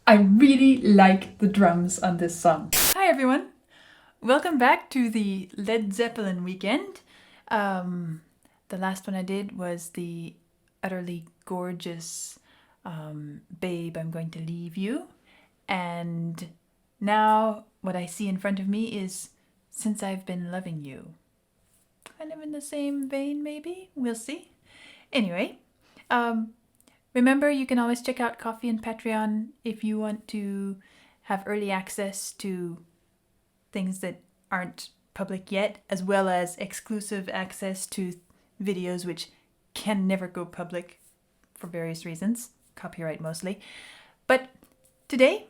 I really like the drums on this song. Hi everyone! Welcome back to the Led Zeppelin weekend. The last one I did was the utterly gorgeous Babe, I'm Going to Leave You. And now what I see in front of me is Since I've Been Loving You. Kind of in the same vein, maybe? We'll see. Anyway, remember, you can always check out Ko-fi and Patreon if you want to have early access to things that aren't public yet, as well as exclusive access to videos which can never go public for various reasons, copyright mostly. But today,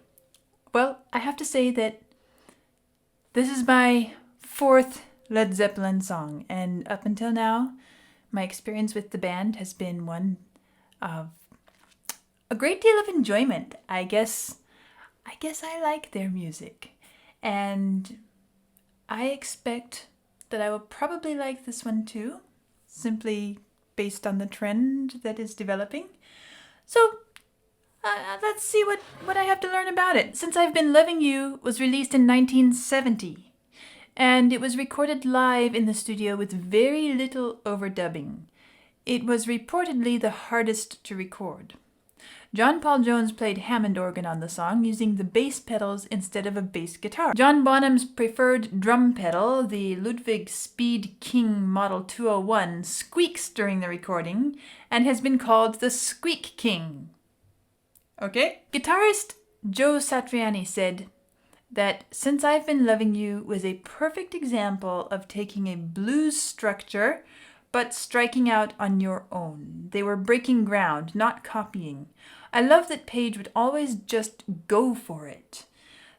well, I have to say that this is my fourth Led Zeppelin song, and up until now, my experience with the band has been one of a great deal of enjoyment. I guess I like their music, and I expect that I will probably like this one too, simply based on the trend that is developing. So let's see what I have to learn about it. Since I've Been Loving You was released in 1970, and it was recorded live in the studio with very little overdubbing. It was reportedly the hardest to record. John Paul Jones played Hammond organ on the song using the bass pedals instead of a bass guitar. John Bonham's preferred drum pedal, the Ludwig Speed King Model 201, squeaks during the recording and has been called the Squeak King. Okay? Guitarist Joe Satriani said that Since I've Been Loving You was a perfect example of taking a blues structure but striking out on your own. They were breaking ground, not copying. I love that Page would always just go for it.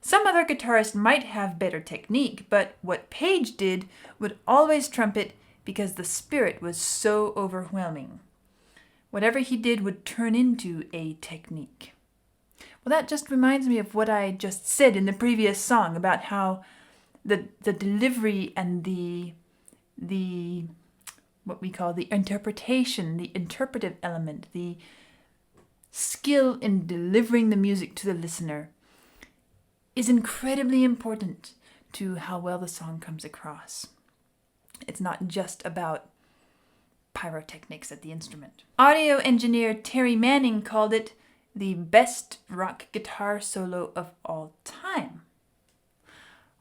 Some other guitarists might have better technique, but what Page did would always trump it because the spirit was so overwhelming. Whatever he did would turn into a technique. Well, that just reminds me of what I just said in the previous song about how the delivery and the what we call the interpretation, the interpretive element, the skill in delivering the music to the listener is incredibly important to how well the song comes across. It's not just about pyrotechnics at the instrument. Audio engineer Terry Manning called it the best rock guitar solo of all time.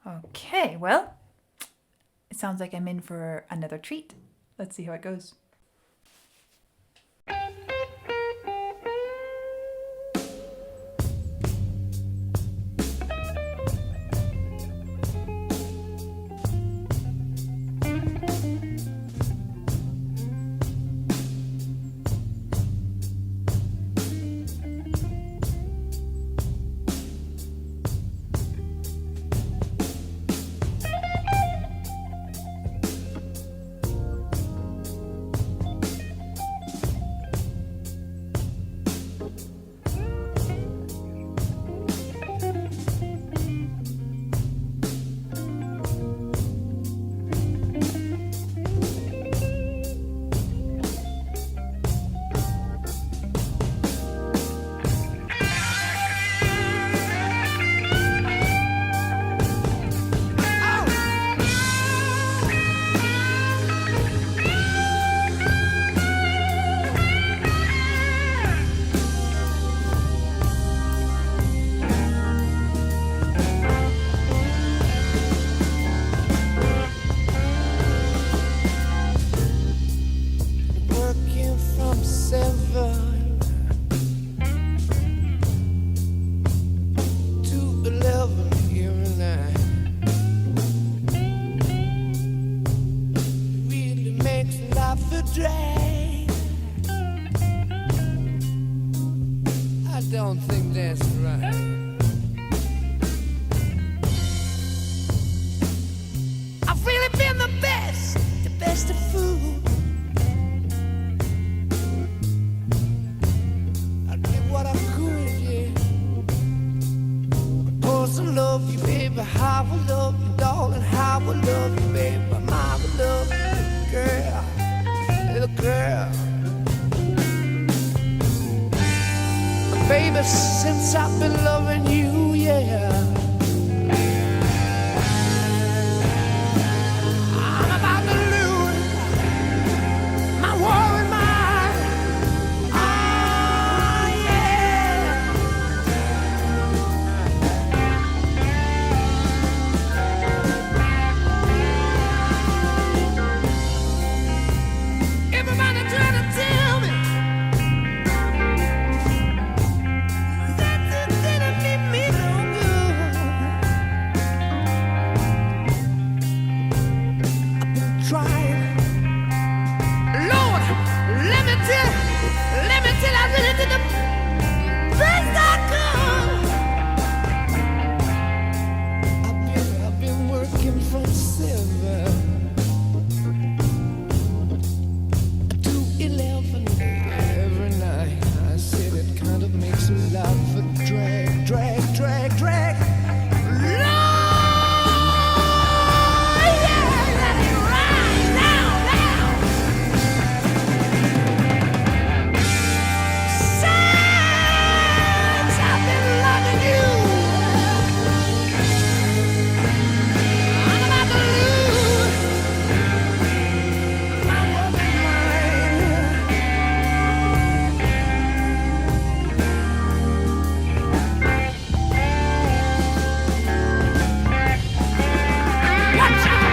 Okay, well, it sounds like I'm in for another treat. Let's see how it goes. I don't think that's right. I've really been the best of food. I did what I could, yeah. Of course I love you, baby. How I love you, darling. How I love you, baby. Mama love you, little girl. Baby, since I've been loving you, yeah, I'm about to lose my worried mind. Oh, yeah. Everybody trying to tell me that it didn't mean me no good. I've been trying. Lord, let me tell I really did the best I could. I've been working from 7 to 11 every night. I said it kind of makes life a drag. Lord, yeah, let it ride now. Since I've been loving you, I'm about to lose my working mind. Watch out!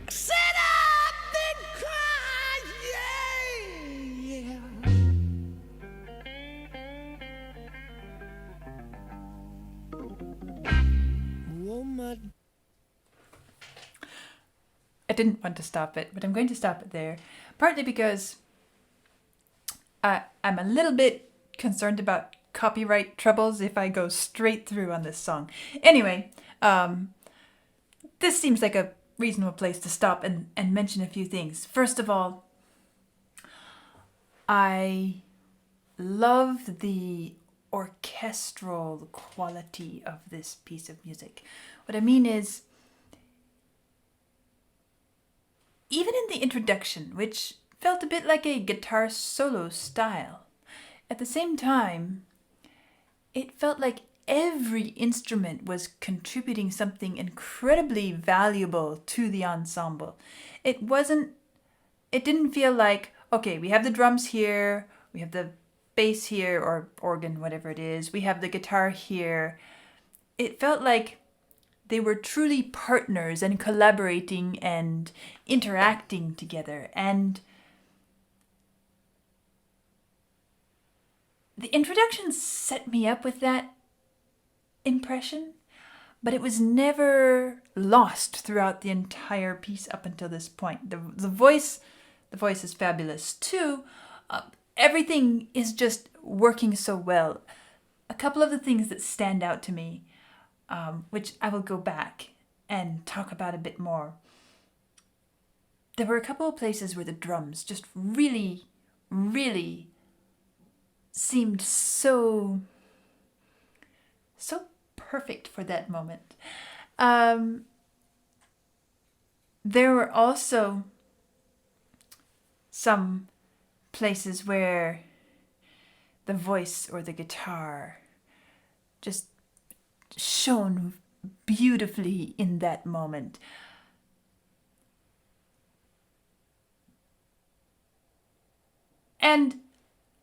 Said I've been crying, yeah. Oh, my. I didn't want to stop it, but I'm going to stop it there. Partly because I'm a little bit concerned about copyright troubles if I go straight through on this song. Anyway, this seems like a reasonable place to stop and mention a few things. First of all, I love the orchestral quality of this piece of music. What I mean is, even in the introduction, which felt a bit like a guitar solo style, at the same time, it felt like every instrument was contributing something incredibly valuable to the ensemble. It didn't feel like, okay, we have the drums here, we have the bass here, or organ, whatever it is, we have the guitar here. It felt like they were truly partners and collaborating and interacting together. And the introduction set me up with that impression, but it was never lost throughout the entire piece up until this point. The voice is fabulous too. Everything is just working so well. A couple of the things that stand out to me, which I will go back and talk about a bit more. There were a couple of places where the drums just really, really seemed so perfect for that moment. There were also some places where the voice or the guitar just shone beautifully in that moment. And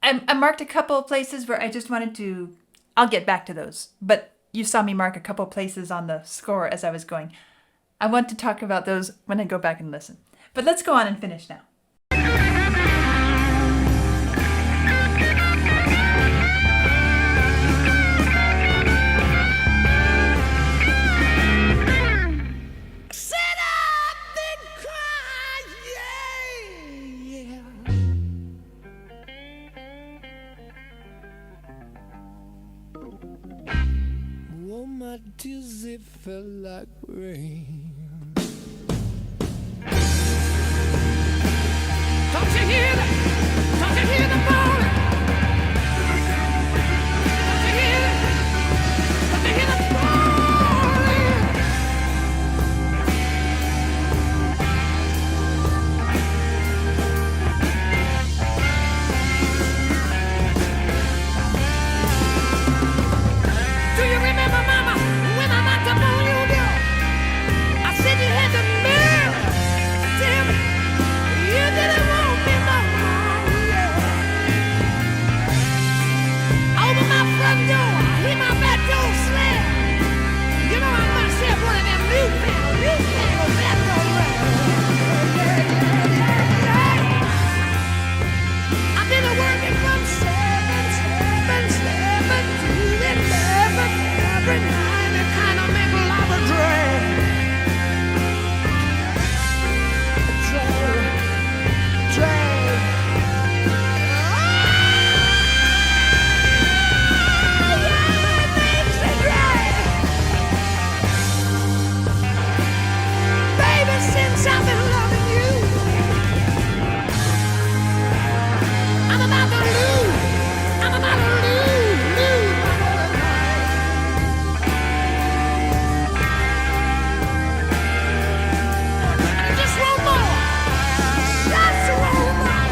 I marked a couple of places where I just wanted to, I'll get back to those, but you saw me mark a couple of places on the score as I was going. I want to talk about those when I go back and listen. But let's go on and finish now. My tears, it felt like rain. Don't you hear that? Don't you hear the falling? Don't you hear it? Don't you hear the falling? Do you remember, Mama, when I knocked up on your door? I said you had the nerve to tell me you didn't want me no more. Yeah. Open my front door, hear my back door slam. You know I must have one of them newfangled back door I've been working from 7 to 11 every night. It kind of make a lot of drag. Baby, since I've been loving you, I'm about to lose my mind. Just one more. Just one more.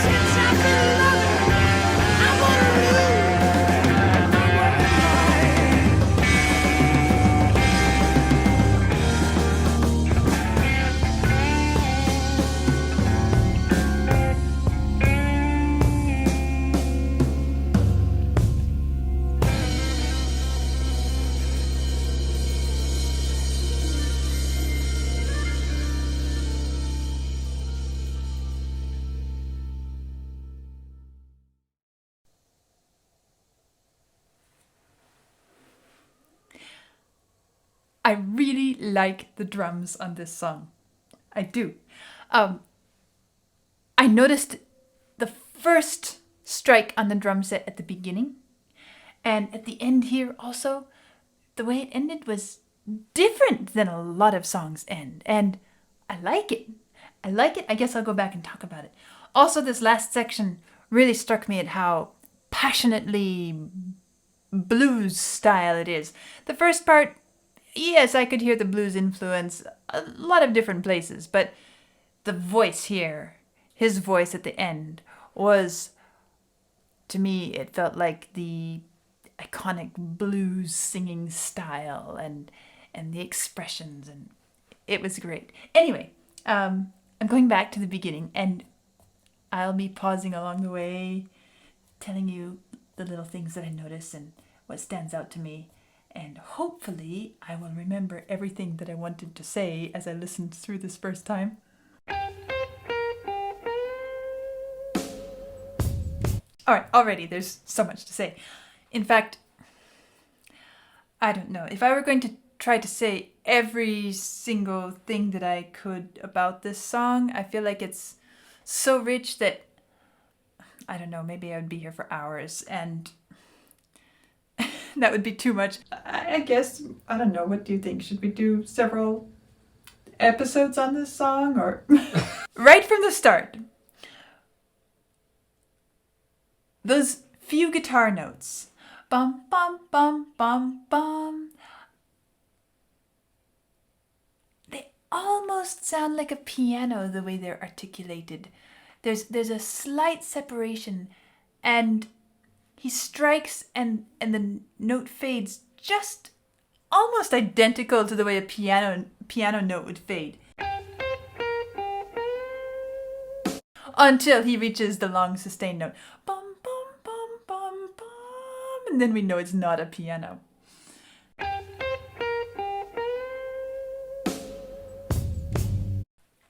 Since I've been loving, I wanna lose my I really like the drums on this song. I do. I noticed the first strike on the drum set at the beginning, and at the end here also, the way it ended was different than a lot of songs end, and I like it. I guess I'll go back and talk about it. Also, this last section really struck me at how passionately blues style it is. The first part, yes, I could hear the blues influence a lot of different places, but the voice here, his voice at the end, was, to me, it felt like the iconic blues singing style and the expressions, and it was great. Anyway, I'm going back to the beginning, and I'll be pausing along the way, telling you the little things that I notice and what stands out to me. And hopefully I will remember everything that I wanted to say as I listened through this first time. All right, already there's so much to say. In fact, I don't know. If I were going to try to say every single thing that I could about this song, I feel like it's so rich that, I don't know, maybe I would be here for hours, and that would be too much. I guess, I don't know, what do you think? Should we do several episodes on this song, or? Right from the start, those few guitar notes. Bum, bum, bum, bum, bum. almost sound like a piano the way they're articulated. There's a slight separation, and he strikes and the note fades just almost identical to the way a piano note would fade. Until he reaches the long sustained note. Bum, bum, bum, bum, bum. And then we know it's not a piano.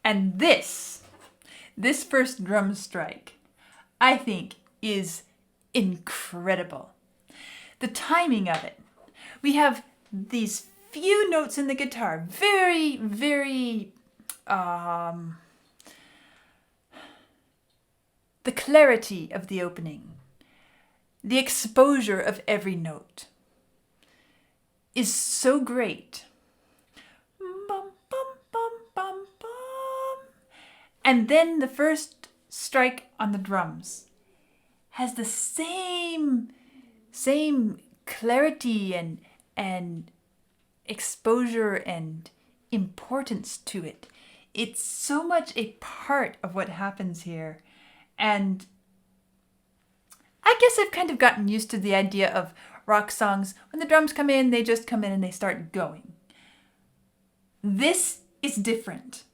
And this first drum strike, I think, is incredible. The timing of it. We have these few notes in the guitar, very, very, the clarity of the opening, the exposure of every note is so great. Bum, bum, bum, bum, bum. And then the first strike on the drums has the same clarity and exposure and importance to it. It's so much a part of what happens here. And I guess I've kind of gotten used to the idea of rock songs. When the drums come in, they just come in and they start going. This is different,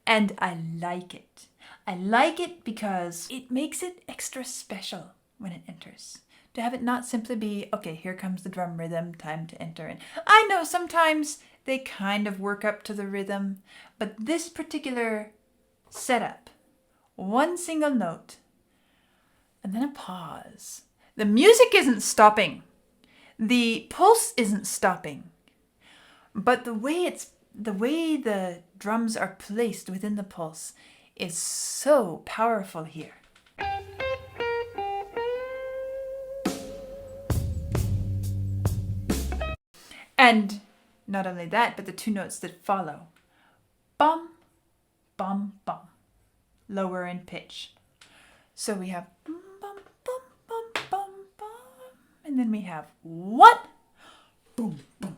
and I like it. I like it because it makes it extra special when it enters. To have it not simply be, okay, here comes the drum rhythm, time to enter in. I know sometimes they kind of work up to the rhythm, but this particular setup, one single note, and then a pause. The music isn't stopping. The pulse isn't stopping. But the way the drums are placed within the pulse is so powerful here. And not only that, but the two notes that follow. Bum, bum, bum. Lower in pitch. So we have bum, bum, bum, bum, bum. And then we have what? Boom, boom.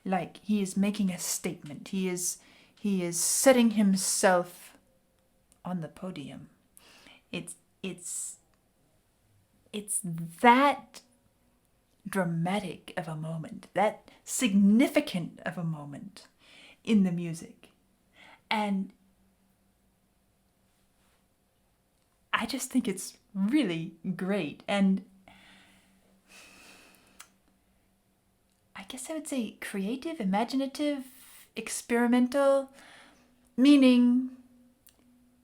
Like he is making a statement. He is setting himself on the podium. It's that dramatic of a moment, that significant of a moment in the music. And I just think it's really great. And I guess I would say creative, imaginative, experimental, meaning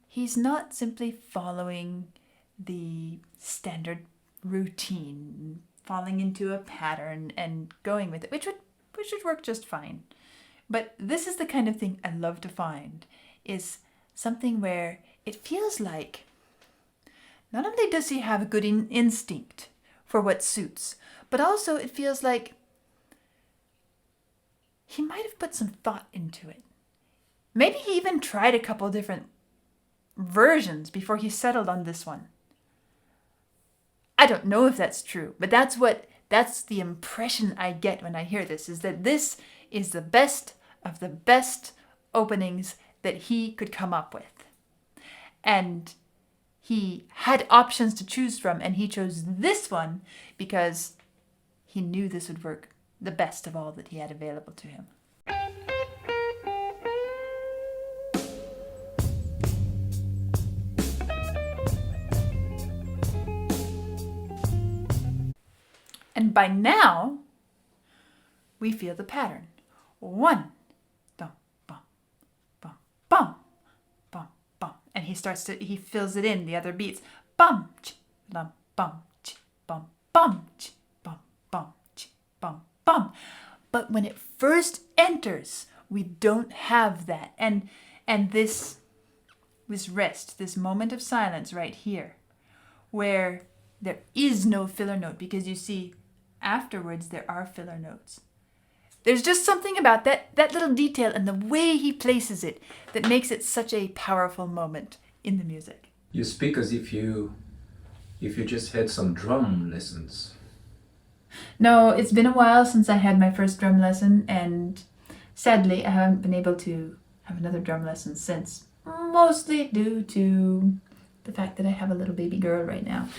he's not simply following the standard routine, falling into a pattern and going with it, which would work just fine. But this is the kind of thing I love to find, is something where it feels like not only does he have a good instinct for what suits, but also it feels like he might have put some thought into it. Maybe he even tried a couple different versions before he settled on this one. I don't know if that's true, but that's the impression I get when I hear this, is that this is the best of the best openings that he could come up with. And he had options to choose from, and he chose this one because he knew this would work the best of all that he had available to him. And by now, we feel the pattern. 1, dum, bum, bum, bum, bum, bum. And he fills it in, the other beats. Bum, ch, dum, bum, ch, bum, bum, ch, bum, bum, ch, bum, bum. But when it first enters, we don't have that. And this rest, this moment of silence right here, where there is no filler note, because you see, afterwards there are filler notes. There's just something about that little detail and the way he places it that makes it such a powerful moment in the music. You speak as if you just had some drum lessons. No, it's been a while since I had my first drum lesson, and Sadly, I haven't been able to have another drum lesson since, mostly due to the fact that I have a little baby girl right now.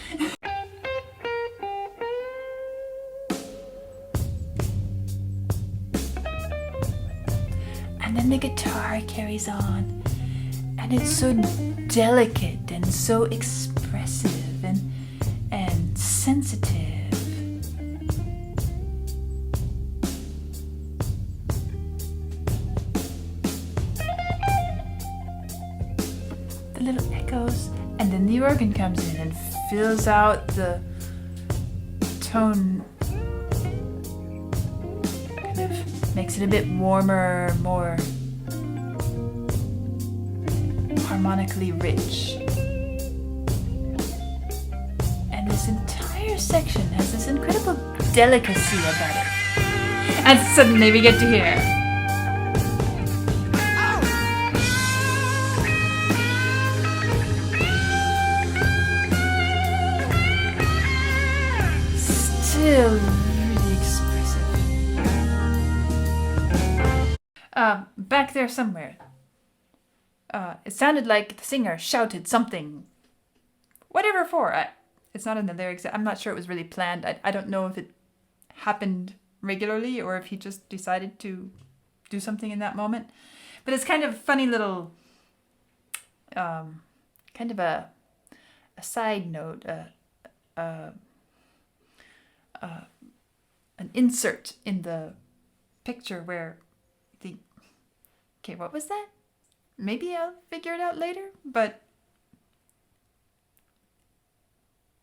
And then the guitar carries on, and it's so delicate and so expressive and sensitive. The little echoes, and then the organ comes in and fills out the tone, kind of makes it a bit warmer, more harmonically rich. And this entire section has this incredible delicacy about it. And suddenly we get to hear. Still really expressive. Back there somewhere. It sounded like the singer shouted something. Whatever for. It's not in the lyrics. I'm not sure it was really planned. I don't know if it happened regularly or if he just decided to do something in that moment. But it's kind of funny little, kind of a side note, an insert in the picture where you think, okay, what was that? Maybe I'll figure it out later, but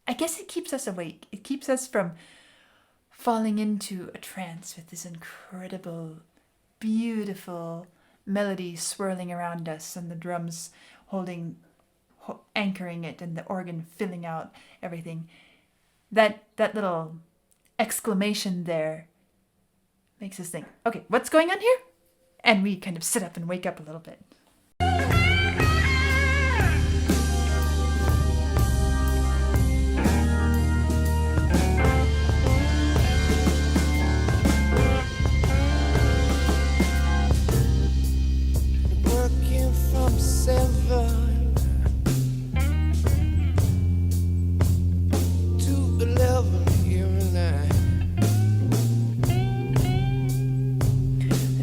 I guess it keeps us awake. It keeps us from falling into a trance with this incredible, beautiful melody swirling around us and the drums anchoring it and the organ filling out everything. That little exclamation there makes us think, okay, what's going on here? And we kind of sit up and wake up a little bit. Working from 7 to 11 here and there.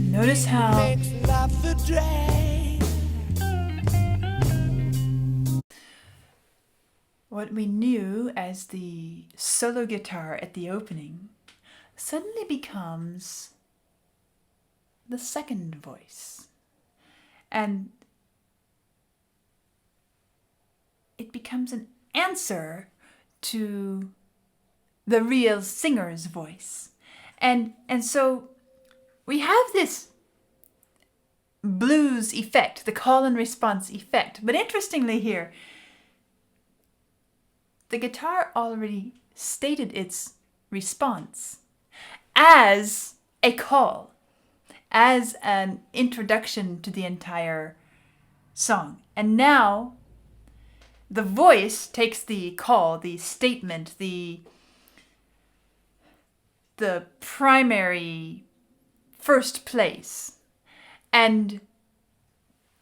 Notice how Makes life a drag. what we knew as the solo guitar at the opening suddenly becomes the second voice. And it becomes an answer to the real singer's voice. And so we have this blues effect, the call and response effect. But interestingly here, the guitar already stated its response as a call, as an introduction to the entire song. And now the voice takes the call, the statement, the primary first place. And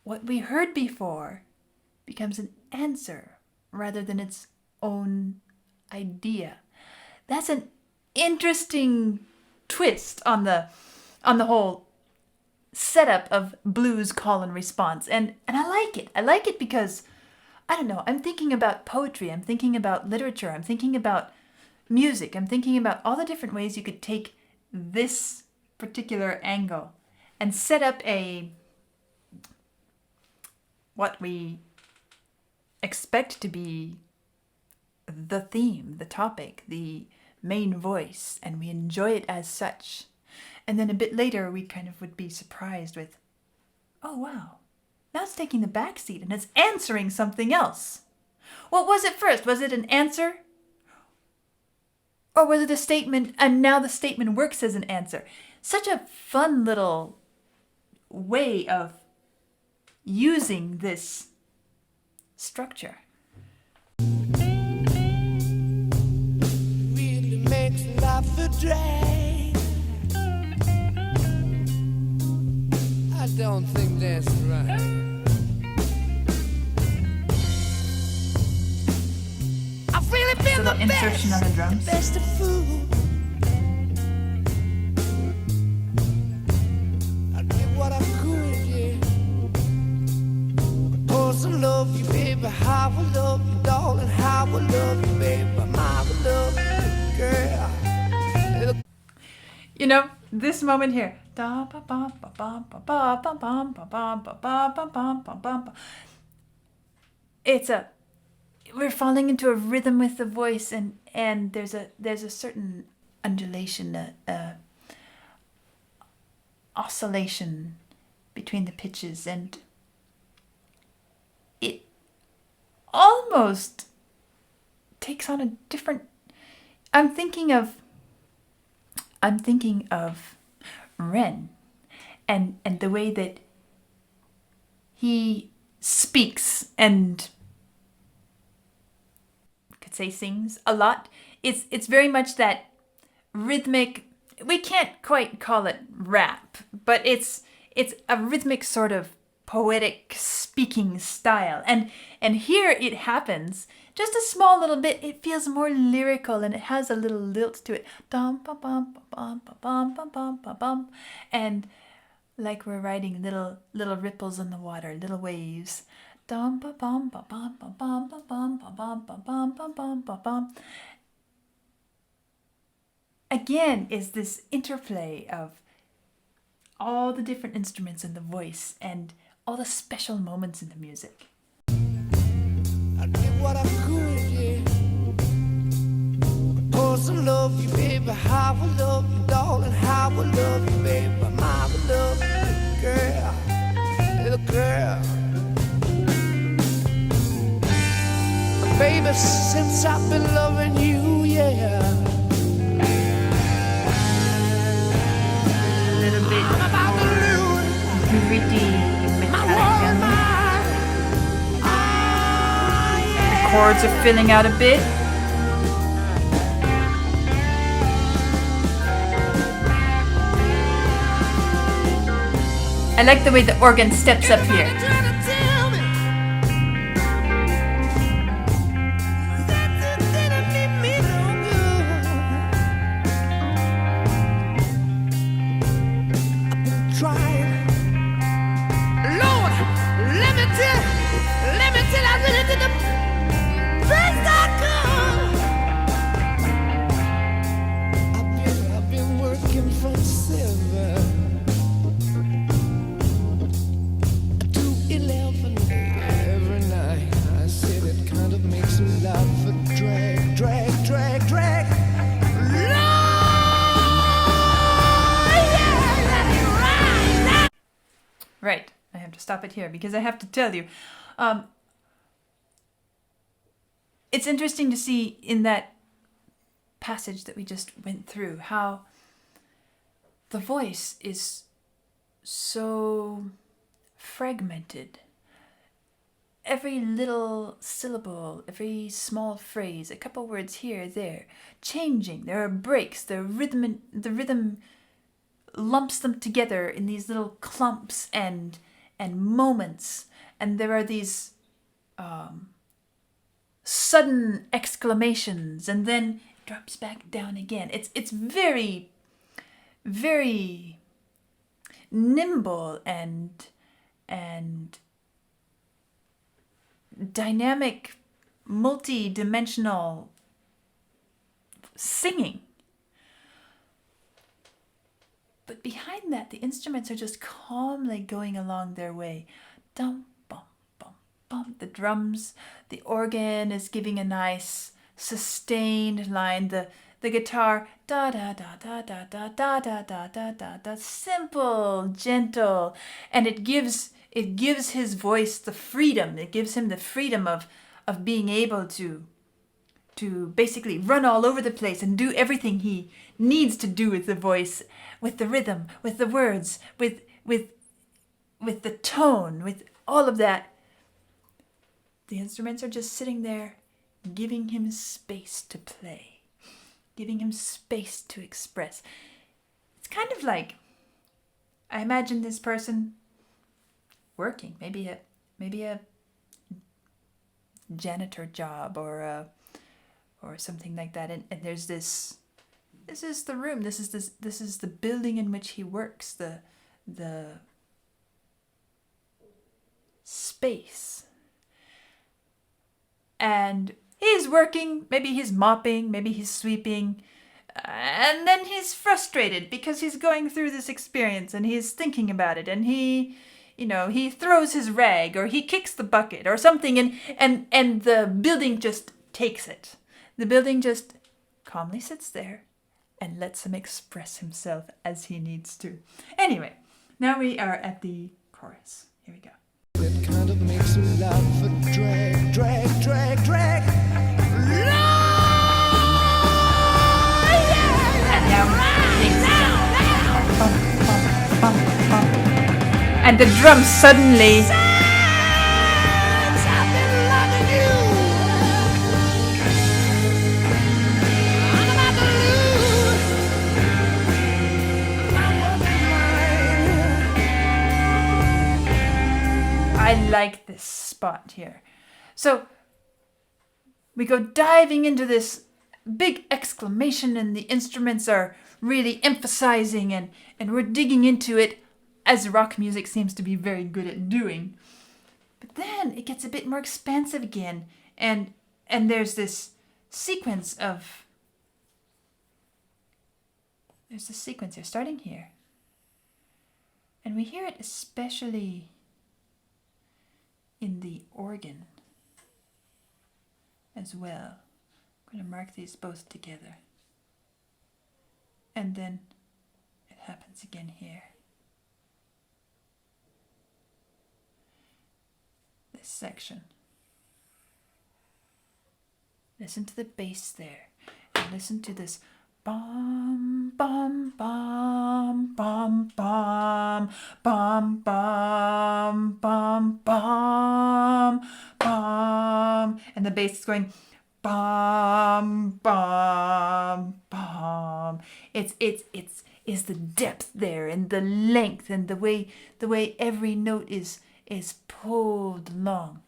what we heard before becomes an answer rather than its own idea. That's an interesting twist on the whole setup of blues call and response. And I like it. I like it because, I don't know, I'm thinking about poetry, I'm thinking about literature, I'm thinking about music, I'm thinking about all the different ways you could take this particular angle and set up what we expect to be the theme, the topic, the main voice, and we enjoy it as such. And then a bit later, we kind of would be surprised with, oh wow, now it's taking the back seat and it's answering something else. What was it first? Was it an answer? Or was it a statement, and now the statement works as an answer? Such a fun little way of using this structure. Really makes life a drag. don't think that's right. I've really been Little the insertion on the drums. best of food. I did what I could, yeah. Cause I love you, baby. How I love you, darling. How I love you, baby. How I love you, girl. You know, this moment here. We're falling into a rhythm with the voice, and there's a certain undulation, oscillation between the pitches, and it almost takes on a different. I'm thinking of Ren, and the way that he speaks and could say sings a lot. It's very much that rhythmic. We can't quite call it rap, but it's a rhythmic sort of poetic speaking style, and here it happens just a small little bit. It feels more lyrical, and it has a little lilt to it. Dum bum bum bum bum bum bum bum bum bum, and like we're riding little ripples in the water, little waves. Dum bum bum bum bum bum bum bum bum bum bum bum bum bum bum bum. Again, is this interplay of all the different instruments in the voice and all the special moments in the music. I did what I could, yeah. Cause I love you, baby. How I love you, darling. How I love you, baby. How I love you, girl. Little girl. Baby, since I've been loving you, yeah. A little bit I'm about to lose gritty my metallic. woman. Ah, yeah. Chords are filling out a bit. I like the way the organ steps up here. Trying to tell me that you didn't mean me no good. I've been trying. Lord, let me tell I really did the best I could. I've been working from 7 to 11 every night. I said it kind of makes me laugh. A drag. Lord, yeah, Right, I have to stop it here because I have to tell you. It's interesting to see in that passage that we just went through how the voice is so fragmented. Every little syllable, every small phrase, a couple words here, there, changing. There are breaks. The rhythm lumps them together in these little clumps and moments, and there are these sudden exclamations, and then it drops back down again. It's very, very nimble and dynamic, multi-dimensional singing. But behind that, the instruments are just calmly going along their way. Dum, bum, bum, bum. The drums, the organ is giving a nice sustained line. The guitar, da da da da da da da da da da da da. Simple, gentle, and it gives his voice the freedom. It gives him the freedom of being able to basically run all over the place and do everything he needs to do with the voice, with the rhythm, with the words, with the tone, with all of that. The instruments are just sitting there, giving him space to play, giving him space to express. It's kind of like, I imagine this person working, maybe a janitor job or something like that, and there's this is the room, this is the building in which he works, the space, and he's working, maybe he's mopping, maybe he's sweeping, and then he's frustrated because he's going through this experience and he's thinking about it, and he throws his rag or he kicks the bucket or something, and the building just takes it. The building just calmly sits there and lets him express himself as he needs to. Anyway, now we are at the chorus. Here we go. It kind of makes me laugh and drag, drag, drag, drag. And now things bum, bum, bum, bum. And the drums suddenly I like this spot here. So we go diving into this big exclamation, and the instruments are really emphasizing, and we're digging into it, as rock music seems to be very good at doing. But then it gets a bit more expansive again, and there's this sequence of... There's this sequence here, starting here. And we hear it especially in the organ as well. I'm going to mark these both together. And then it happens again here. This section. Listen to the bass there. And listen to this bum, bum, bum, bum, bum, bum, bum, bum, bum, bum. And the bass is going bum, bum, bum. It's the depth there, and the length, and the way every note is pulled along.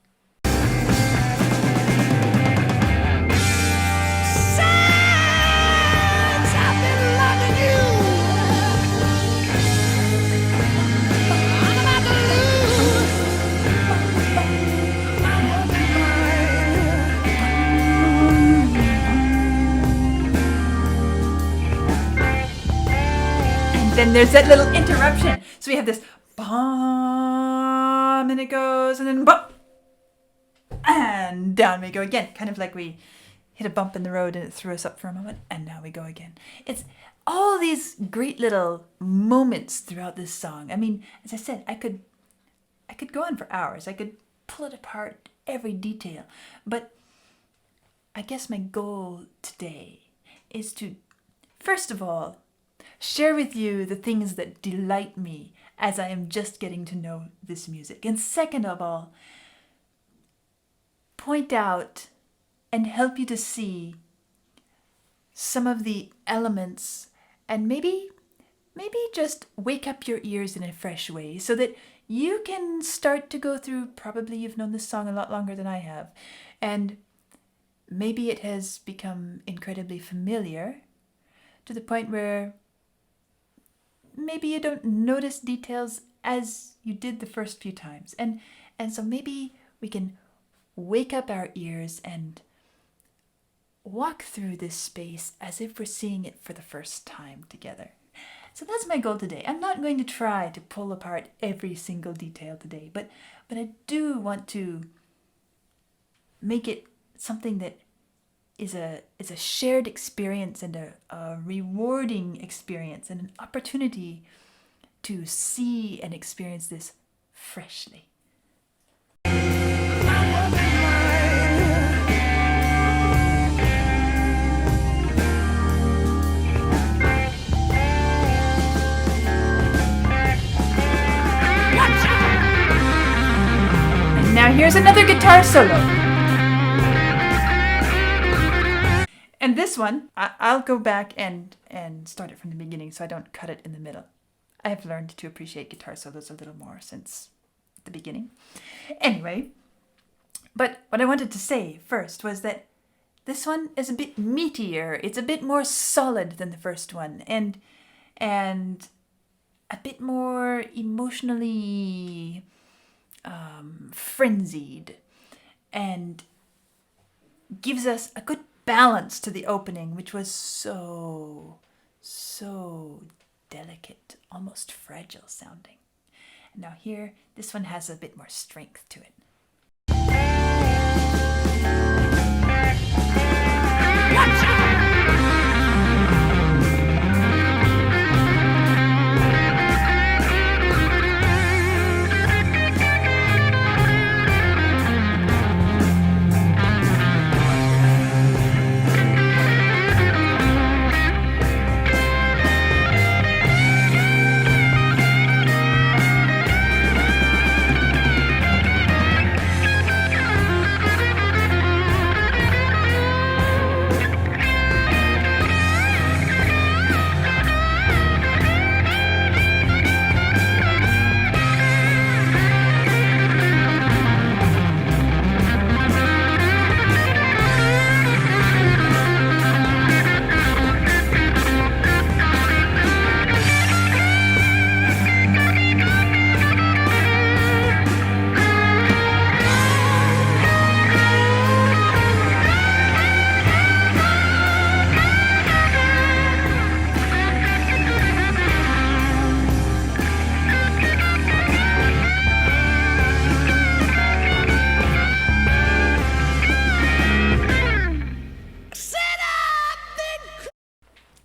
Then there's that little interruption. So we have this bomb, and it goes, and then bump, and down we go again. Kind of like we hit a bump in the road and it threw us up for a moment, and now we go again. It's all these great little moments throughout this song. I mean, as I said, I could go on for hours. I could pull it apart, every detail. But I guess my goal today is to, first of all, share with you the things that delight me as I am just getting to know this music. And second of all, point out and help you to see some of the elements, and maybe just wake up your ears in a fresh way so that you can start to go through, probably you've known this song a lot longer than I have, and maybe it has become incredibly familiar to the point where maybe you don't notice details as you did the first few times. And so maybe we can wake up our ears and walk through this space as if we're seeing it for the first time together. So that's my goal today. I'm not going to try to pull apart every single detail today, but I do want to make it something that is a shared experience, and a rewarding experience, and an opportunity to see and experience this freshly. And now here's another guitar solo. And this one, I'll go back and start it from the beginning so I don't cut it in the middle. I have learned to appreciate guitar solos a little more since the beginning. Anyway, but what I wanted to say first was that this one is a bit meatier. It's a bit more solid than the first one, and a bit more emotionally frenzied, and gives us a good balance to the opening, which was so delicate, almost fragile sounding. And now here, this one has a bit more strength to it.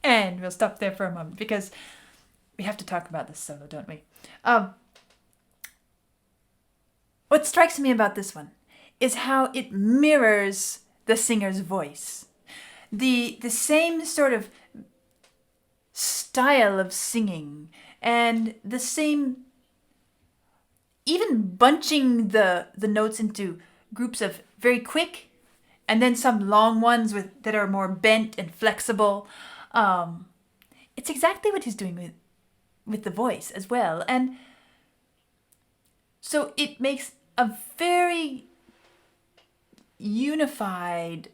And we'll stop there for a moment because we have to talk about this solo, don't we? What strikes me about this one is how it mirrors the singer's voice. The same sort of style of singing, and the same, even bunching the notes into groups of very quick and then some long ones that are more bent and flexible. It's exactly what he's doing with the voice as well. And so it makes a very unified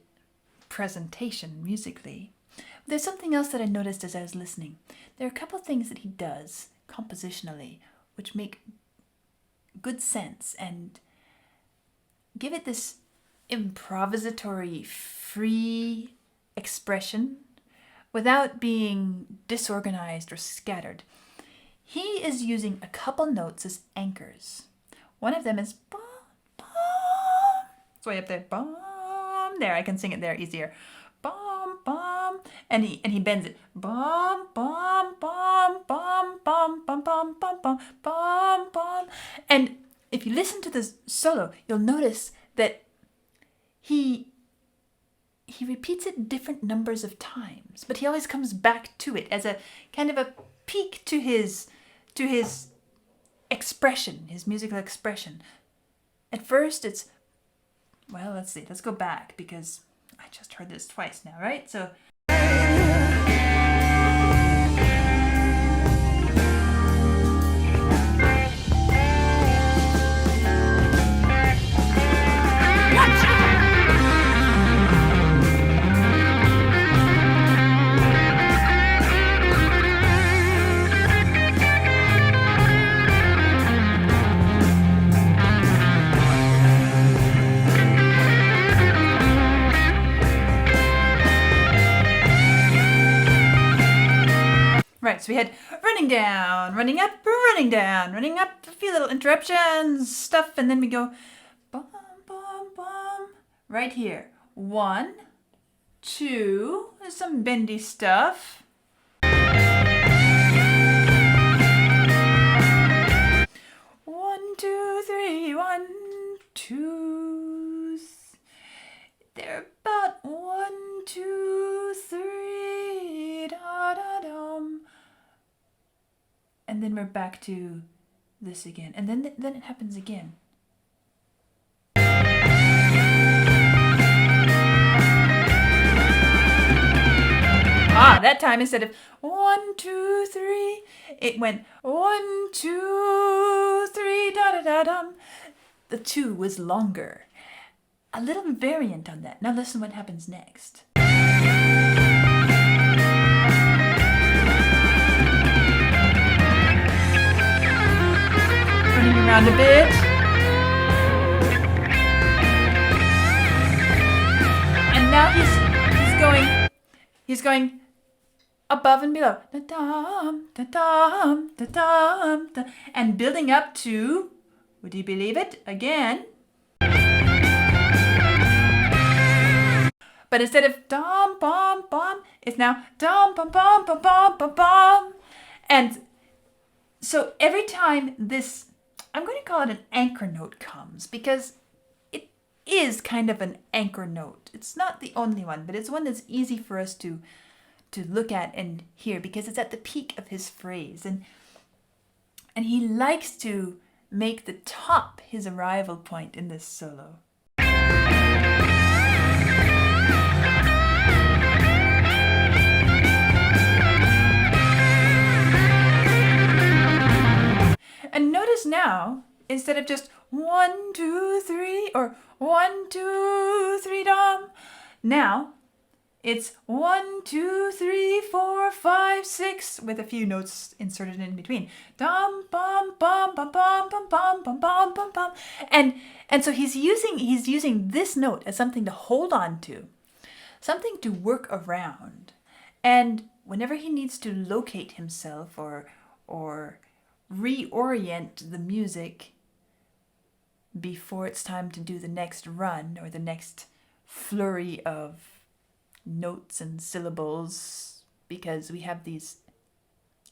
presentation musically. There's something else that I noticed as I was listening. There are a couple of things that he does compositionally which make good sense and give it this improvisatory, free expression without being disorganized or scattered. He is using a couple notes as anchors. One of them is bum, bum. It's way up there. Bum. There, I can sing it there easier. Bum, bum. And he bends it. Bum, bum, bum, bum, bum, bum, bum, bum, bum, bum, bum. And if you listen to this solo, you'll notice that he repeats it different numbers of times, but he always comes back to it as a kind of a peak to his expression, his musical expression. At first it's, well, let's see, let's go back because I just heard this twice now, right? So right, so we had running down, running up, running down, running up, a few little interruptions, stuff, and then we go bum, bum, bum, right here. 1, 2, there's some bendy stuff. 1, 2, 3, 1, 2. They're about 1, 2, 3, da da dum. And then we're back to this again. And then it happens again. that time, instead of 1, 2, 3, it went 1, 2, 3, da da da dum. The 2 was longer. A little variant on that. Now listen what happens next. Turning around a bit. And now he's going above and below. Da-dum, da-dum, da-dum, da, and building up to, would you believe it? Again. But instead of dum bum bum, it's now dum bum bum bum bum bum bum. And so every time this, I'm going to call it an anchor note comes, because it is kind of an anchor note. It's not the only one, but it's one that's easy for us to look at and hear, because it's at the peak of his phrase. And he likes to make the top his arrival point in this solo. And notice now, instead of just 1, 2, 3, or 1, 2, 3, dum, now it's 1, 2, 3, 4, 5, 6, with a few notes inserted in between. Dum bum bum bum bum bum bum bum bum bum bum. And so he's using this note as something to hold on to, something to work around. And whenever he needs to locate himself or reorient the music before it's time to do the next run or the next flurry of notes and syllables, because we have these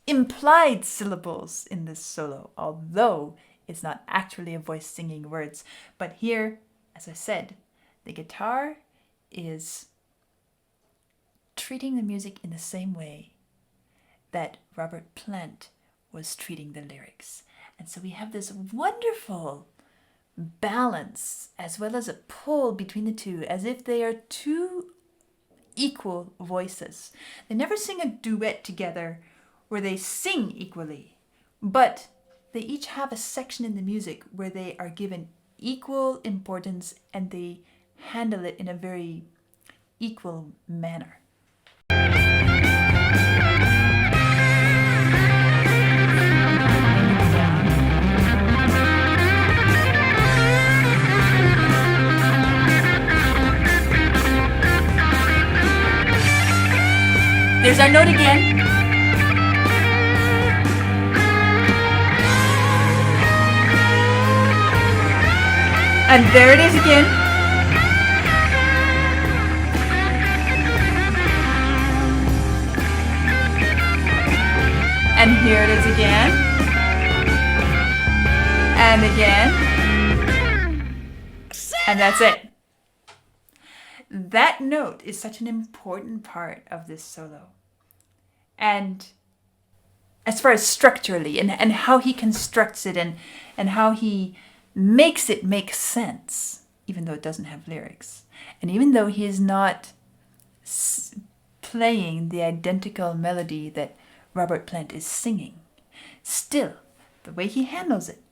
implied syllables in this solo, although it's not actually a voice singing words. But here, as I said, the guitar is treating the music in the same way that Robert Plant was treating the lyrics. And so we have this wonderful balance as well as a pull between the two, as if they are two equal voices. They never sing a duet together where they sing equally, but they each have a section in the music where they are given equal importance and they handle it in a very equal manner. There's our note again. And there it is again. And here it is again. And again. And that's it. That note is such an important part of this solo. And as far as structurally and how he constructs it and how he makes it make sense, even though it doesn't have lyrics. And even though he is not playing the identical melody that Robert Plant is singing, still, the way he handles it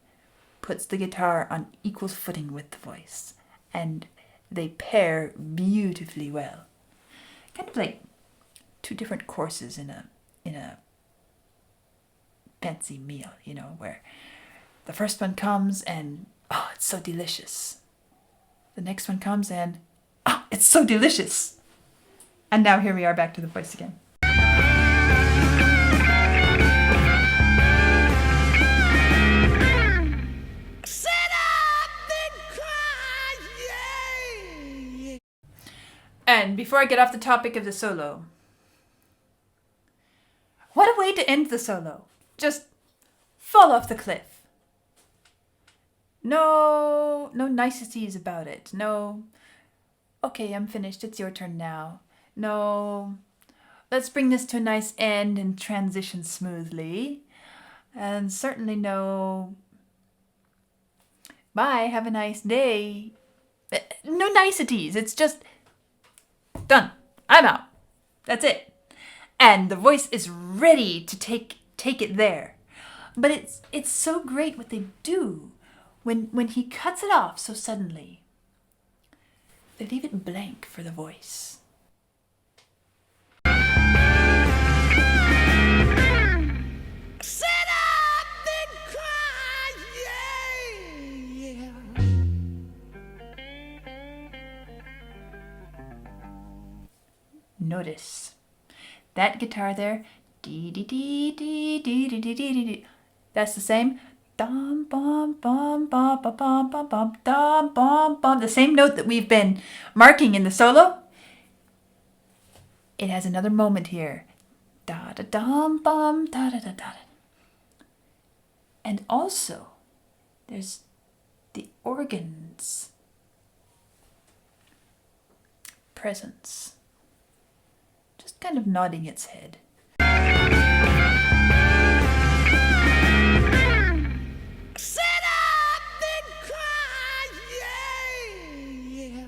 puts the guitar on equal footing with the voice. And they pair beautifully well. Kind of like two different courses in a fancy meal, you know, where the first one comes and, oh, it's so delicious. The next one comes and, oh, it's so delicious. And now here we are back to the voice again. And before I get off the topic of the solo, what a way to end the solo. Just fall off the cliff. No niceties about it. No, okay, I'm finished. It's your turn now. No, let's bring this to a nice end and transition smoothly. And certainly no, bye, have a nice day. No niceties. It's just done. I'm out. That's it. and the voice is ready to take it there. But it's so great what they do when he cuts it off so suddenly. They leave it blank for the voice. Sit up and cry, yeah. Notice that guitar there, dee dee dee dee dee dee dee dee dee. That's the same. Dum bum bum bum bum bum bum bum dum bum bum. The same note that we've been marking in the solo. It has another moment here. Da da dum bum da da da da. And also, there's the organ's presence. Just kind of nodding its head. Sit up and cry, yeah.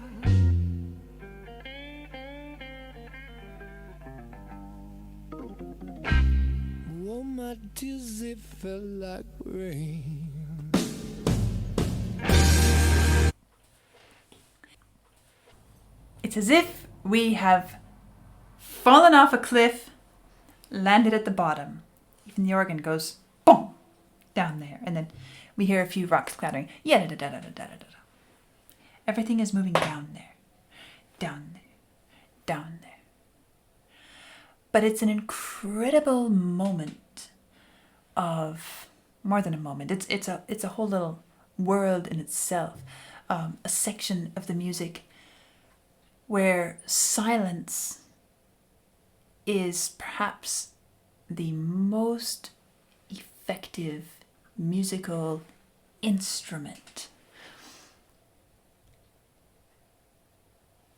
Oh, my tears, they fell like rain. It's as if we have fallen off a cliff, landed at the bottom. Even the organ goes boom down there, and then we hear a few rocks clattering. Yeah, da da da da da da da. Everything is moving down there, down there, down there. But it's an incredible moment of more than a moment. It's a whole little world in itself. A section of the music where silence is perhaps the most effective musical instrument.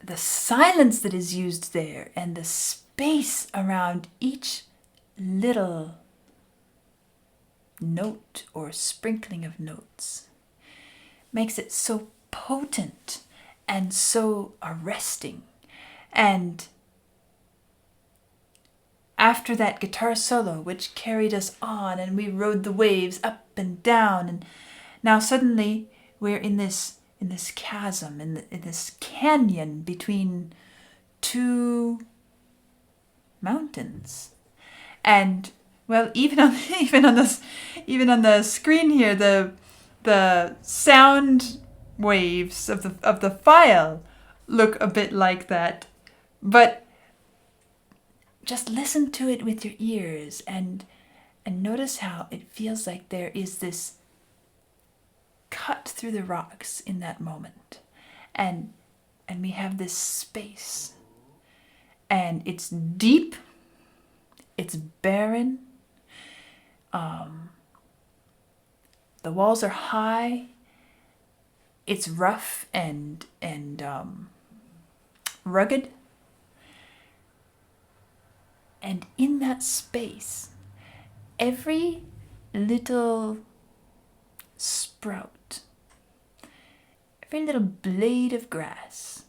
The silence that is used there and the space around each little note or sprinkling of notes makes it so potent and so arresting. And after that guitar solo, which carried us on and we rode the waves up and down, and now suddenly we're in this chasm, in this canyon between two mountains. And well, even on the screen here, the sound waves of the file look a bit like that. But just listen to it with your ears and notice how it feels like there is this cut through the rocks in that moment. And we have this space. And it's deep. It's barren. The walls are high. It's rough and rugged. And in that space, every little sprout, every little blade of grass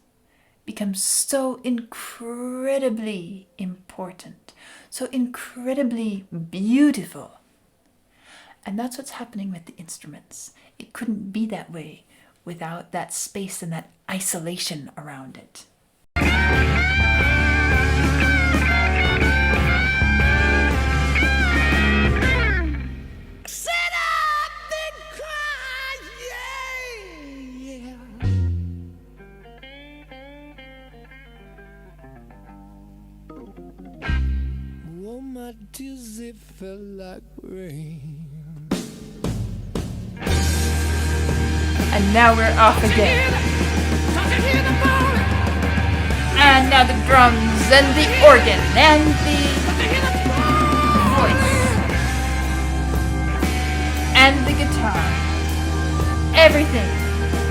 becomes so incredibly important, so incredibly beautiful. And that's what's happening with the instruments. It couldn't be that way without that space and that isolation around it. Sit up and cry, yeah. Oh, my tears, they fell like rain. And now we're off again. And now the drums and the organ and the voice and the guitar. Everything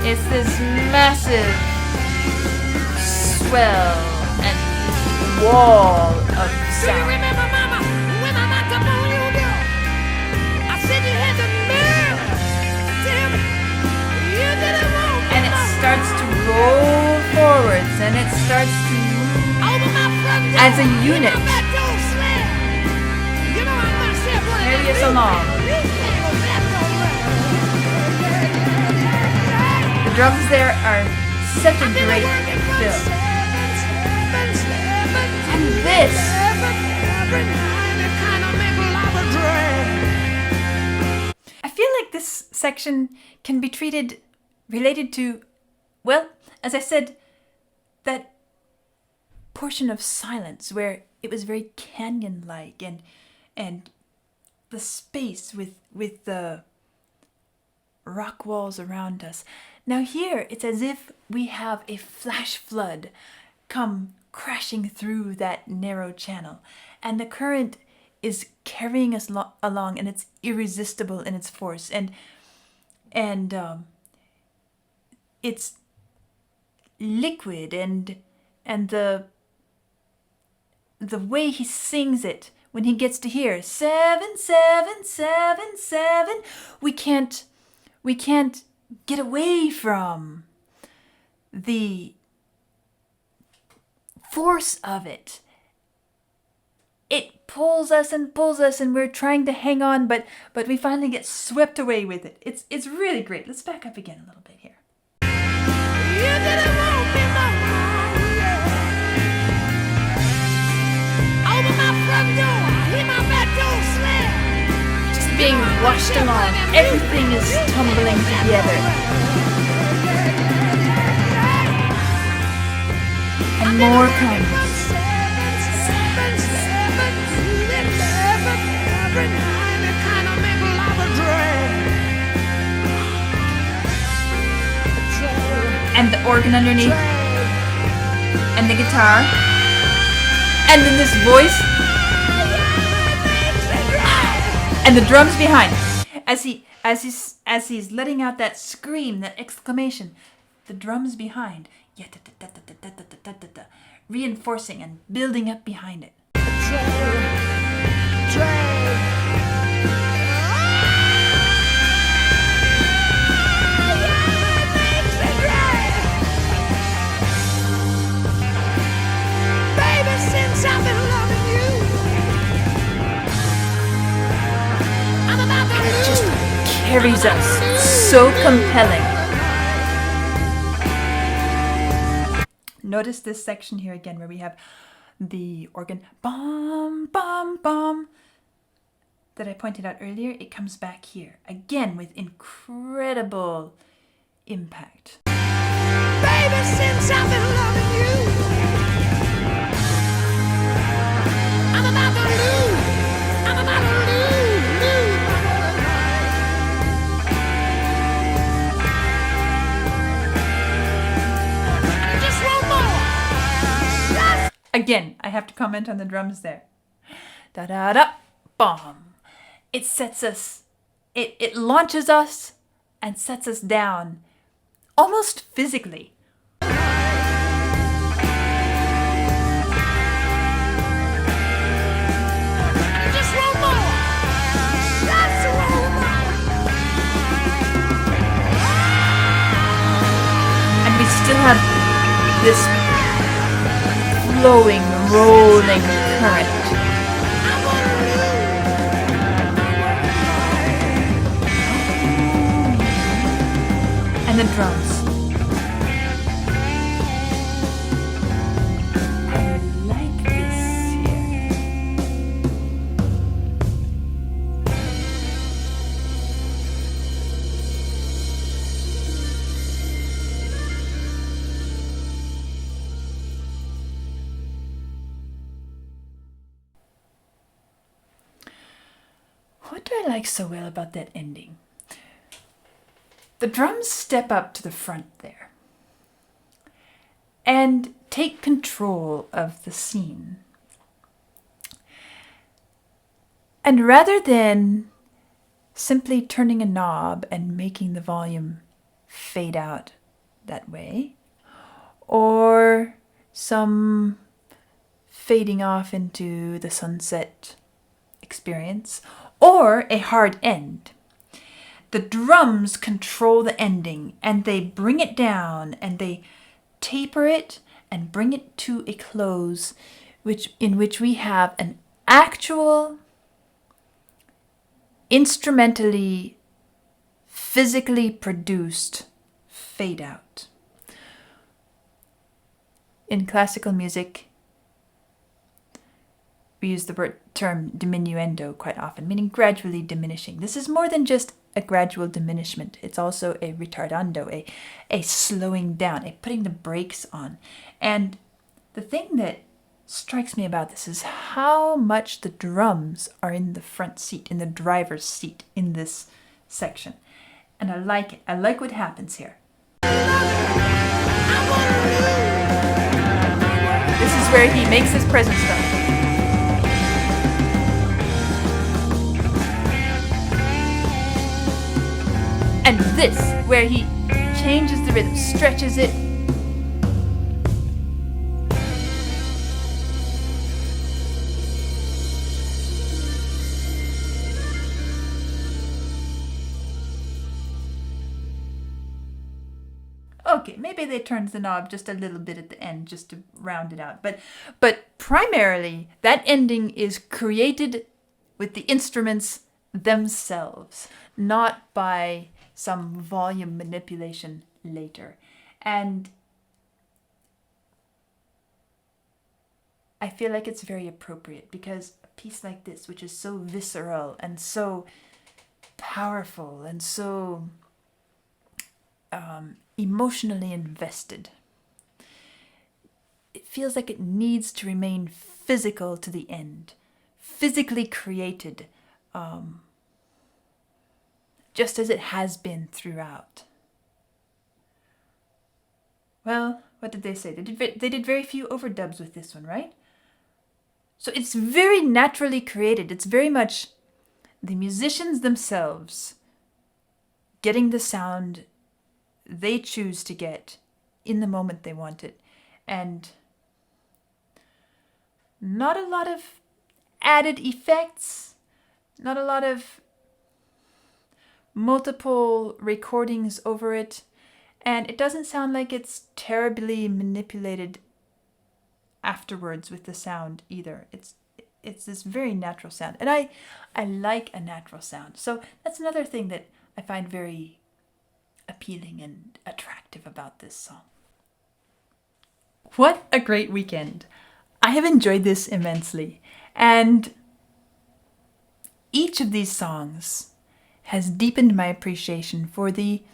is this massive swell and wall of sound. Remember, Mama, when I knocked up on your door, I said you had the nerve to tell me you didn't want me. And it starts to roll forwards and it starts to move Over my front door, as a unit. my back door slammed. carry us along. The drums there are such a great fill. And this, I feel like this section can be related to, well, as I said, that portion of silence where it was very canyon-like and the space with the rock walls around us. Now here, it's as if we have a flash flood come crashing through that narrow channel, and the current is carrying us along, and it's irresistible in its force, and it's liquid, and the way he sings it when he gets to here 7 7 7 7, we can't get away from the force of it. It pulls us, and we're trying to hang on, but we finally get swept away with it. It's really great. Let's back up again a little bit here. You didn't want me no more, yeah. Over my front door, hear my back door slam. Just being washed along. Everything is tumbling together. And more comes. And the organ underneath, and the guitar, and then this voice, and the drums behind. As he's letting out that scream, that exclamation, the drums behind, reinforcing and building up behind it. It just carries us, so compelling. Notice this section here again where we have the organ bum bum bum that I pointed out earlier. It comes back here again with incredible impact. Baby, since I've been loving you, I'm about to lose. I'm about to lose. Just one more. Again, I have to comment on the drums there. Da da da, bomb. It sets us, it launches us and sets us down almost physically. Still have this flowing, rolling current. And the drums. I like this here. What do I like so well about that ending? The drums step up to the front there and take control of the scene. And rather than simply turning a knob and making the volume fade out that way, or some fading off into the sunset experience, or a hard end, the drums control the ending, and they bring it down, and they taper it and bring it to a close, in which we have an actual instrumentally, physically produced fade out. In classical music, we use the term diminuendo quite often, meaning gradually diminishing. This is more than just a gradual diminishment. It's also a retardando, a slowing down, a putting the brakes on. And the thing that strikes me about this is how much the drums are in the front seat, in the driver's seat in this section. And I like it. I like what happens here. This is where he makes his presence known. And this, where he changes the rhythm, stretches it. Okay, maybe they turned the knob just a little bit at the end just to round it out. But primarily, that ending is created with the instruments themselves, not by some volume manipulation later. And I feel like it's very appropriate because a piece like this, which is so visceral and so powerful and so emotionally invested, it feels like it needs to remain physical to the end, physically created, just as it has been throughout. Well, what did they say? They did very few overdubs with this one, right? So it's very naturally created. It's very much the musicians themselves getting the sound they choose to get in the moment they want it. And not a lot of added effects, not a lot of multiple recordings over it, and it doesn't sound like it's terribly manipulated afterwards with the sound either. It's this very natural sound, and I like a natural sound. So that's another thing that I find very appealing and attractive about this song. What a great weekend. I have enjoyed this immensely, and each of these songs has deepened my appreciation for the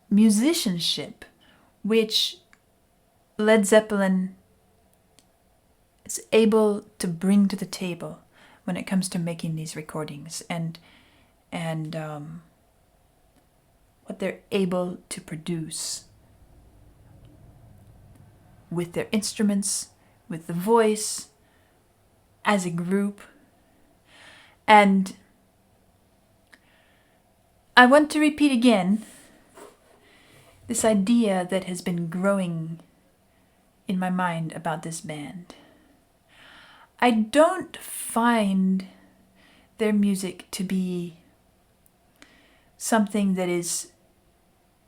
musicianship which Led Zeppelin is able to bring to the table when it comes to making these recordings, and what they're able to produce with their instruments, with the voice, as a group. And I want to repeat again this idea that has been growing in my mind about this band. I don't find their music to be something that is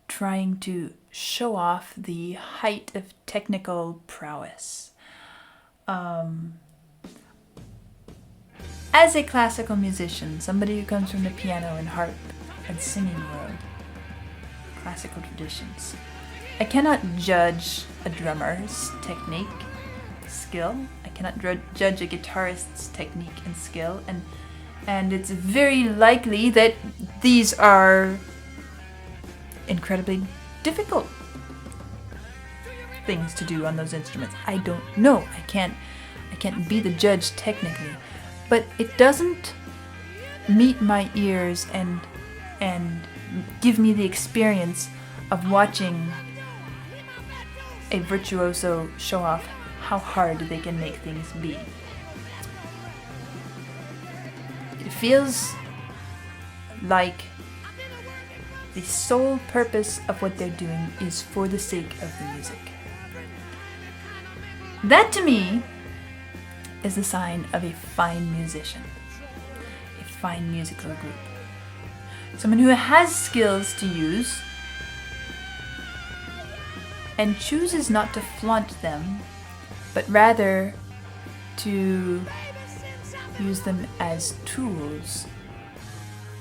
trying to show off the height of technical prowess. As a classical musician, somebody who comes from the piano and harp and singing world, classical traditions, I cannot judge a drummer's technique, skill. I cannot judge a guitarist's technique and skill, and it's very likely that these are incredibly difficult things to do on those instruments. I don't know. I can't be the judge technically, but it doesn't meet my ears and give me the experience of watching a virtuoso show off how hard they can make things be. It feels like the sole purpose of what they're doing is for the sake of the music. That, to me, is the sign of a fine musician, a fine musical group. Someone who has skills to use and chooses not to flaunt them, but rather to use them as tools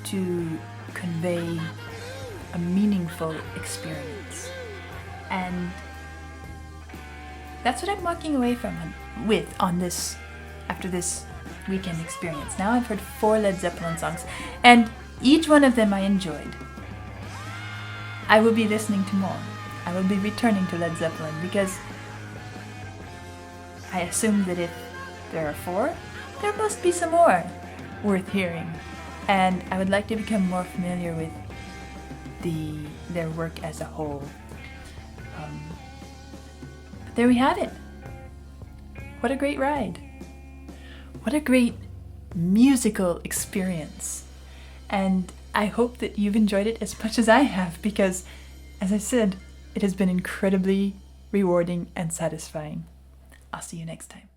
to convey a meaningful experience. And that's what I'm walking away on this, after this weekend experience. Now I've heard 4 Led Zeppelin songs, and each one of them I enjoyed. I will be listening to more. I will be returning to Led Zeppelin because I assume that if there are 4, there must be some more worth hearing. And I would like to become more familiar with their work as a whole. But there we have it. What a great ride. What a great musical experience. And I hope that you've enjoyed it as much as I have, because, as I said, it has been incredibly rewarding and satisfying. I'll see you next time.